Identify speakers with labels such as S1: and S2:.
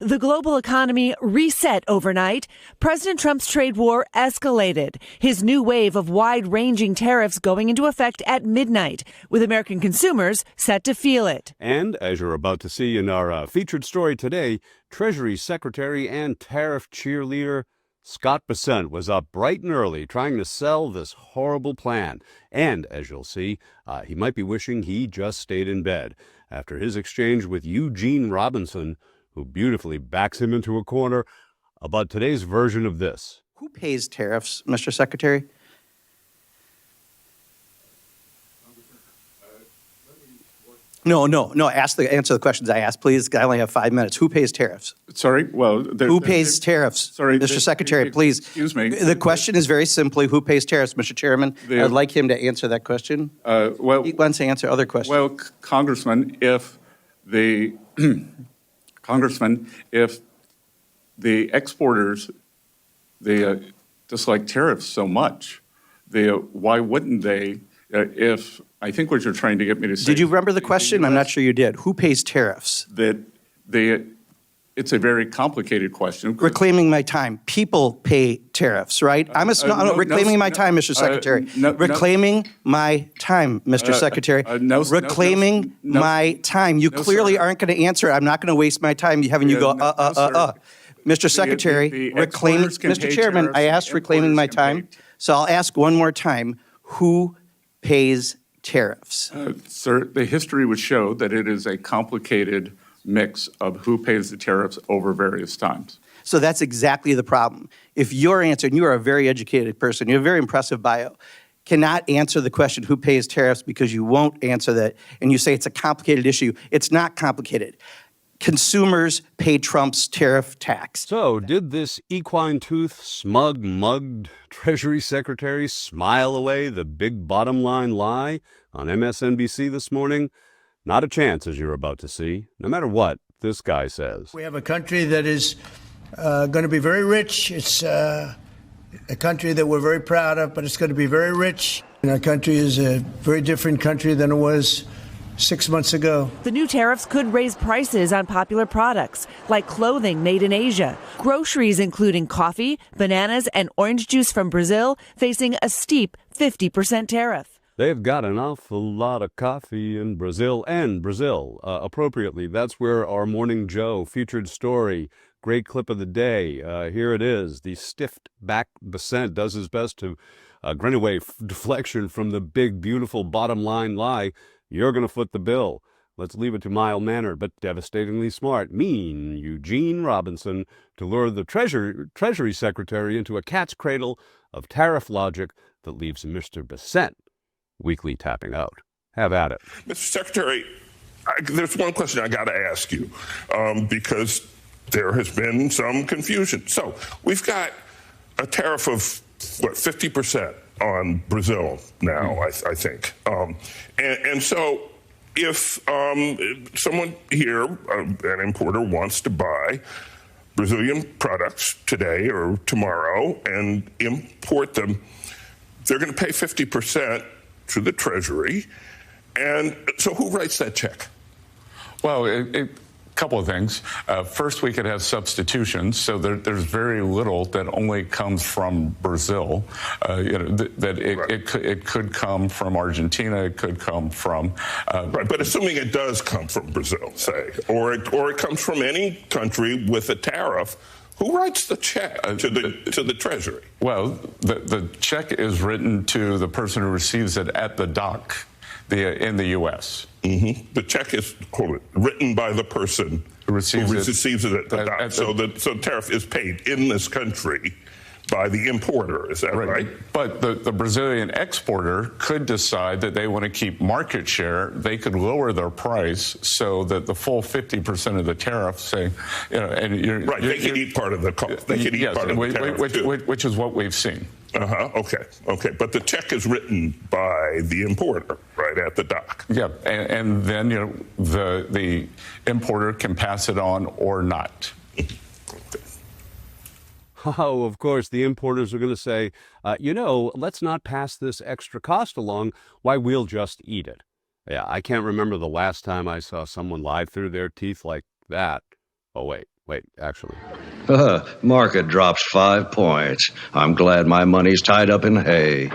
S1: The global economy reset overnight. President Trump's trade war escalated. His new wave of wide-ranging tariffs going into effect at midnight, with American consumers set to feel it.
S2: And as you're about to see in our featured story today, Treasury Secretary and tariff cheerleader Scott Bessent was up bright and early trying to sell this horrible plan. And as you'll see, he might be wishing he just stayed in bed after his exchange with Eugene Robinson, who beautifully backs him into a corner, about today's version of this.
S3: Who pays tariffs, Mr. Secretary? No. Answer the questions I asked, please. I only have 5 minutes. Who pays tariffs?
S4: Sorry? Well,
S3: who pays tariffs?
S4: Sorry,
S3: Mr. Secretary, please.
S4: Excuse me.
S3: The question is very simply, who pays tariffs, Mr. Chairman? I'd like him to answer that question.
S4: Well,
S3: He wants to answer other questions.
S4: well, Congressman, if the exporters, they dislike tariffs so much, why wouldn't they? If I think what you're trying to get me to say.
S3: Did you remember the question? I'm not sure you did. Who pays tariffs?
S4: It's a very complicated question.
S3: Reclaiming my time. People pay tariffs, right? Reclaiming my time, Mr. Secretary. Reclaiming my time, Mr. Secretary. Reclaiming my time. You clearly aren't going to answer. I'm not going to waste my time having you go, Mr. Secretary, reclaiming, Mr. Chairman, I asked reclaiming my time, so I'll ask one more time. Who pays tariffs?
S4: Sir, the history would show that it is a complicated mix of who pays the tariffs over various times.
S3: So that's exactly the problem. If your answer, and you are a very educated person, you have a very impressive bio, cannot answer the question who pays tariffs because you won't answer that, and you say it's a complicated issue. It's not complicated. Consumers pay Trump's tariff tax.
S2: So did this equine-toothed, smug-mugged Treasury Secretary smile away the big bottom-line lie on MSNBC this morning? Not a chance, as you're about to see, no matter what this guy says.
S5: We have a country that is going to be very rich. It's a country that we're very proud of, but it's going to be very rich. And our country is a very different country than it was 6 months ago.
S1: The new tariffs could raise prices on popular products like clothing made in Asia, groceries including coffee, bananas, and orange juice from Brazil facing a steep 50% tariff.
S2: They've got an awful lot of coffee in Brazil, and Brazil, appropriately. That's where our Morning Joe featured story, great clip of the day. Here it is. The stiff-back Bessent does his best to grin away deflection from the big, beautiful bottom-line lie. You're going to foot the bill. Let's leave it to mild-mannered but devastatingly smart, mean Eugene Robinson to lure the Treasury Secretary into a cat's cradle of tariff logic that leaves Mr. Bessent weakly tapping out. Have at it.
S6: Mr. Secretary, there's one question I got to ask you because there has been some confusion. So we've got a tariff of, 50% on Brazil now, I think. And so if someone here, an importer, wants to buy Brazilian products today or tomorrow and import them, they're going to pay 50% to the Treasury. And so who writes that check?
S7: Well, a couple of things. First, we could have substitutions, so there's very little that only comes from Brazil. It could come from Argentina, it could come from...
S6: Right, but assuming it does come from Brazil, say, or it comes from any country with a tariff, who writes the check to the Treasury?
S7: Well, the check is written to the person who receives it at the dock in the U.S.
S6: Mm-hmm. The check is written by the person who receives it at the dock. So the tariff is paid in this country by the importer, is that right?
S7: But the Brazilian exporter could decide that they want to keep market share. They could lower their price so that the full 50% of the tariff, say,
S6: they could eat part of the cost. They could eat part of the tariff,
S7: which is what we've seen.
S6: Okay. But the check is written by the importer, right, at the dock.
S7: Yeah, and then the importer can pass it on or not.
S2: Oh, of course, the importers are going to say, let's not pass this extra cost along. Why, we'll just eat it. Yeah, I can't remember the last time I saw someone lie through their teeth like that. Oh, wait. Wait, actually.
S8: Market drops 5 points. I'm glad my money's tied up in hay.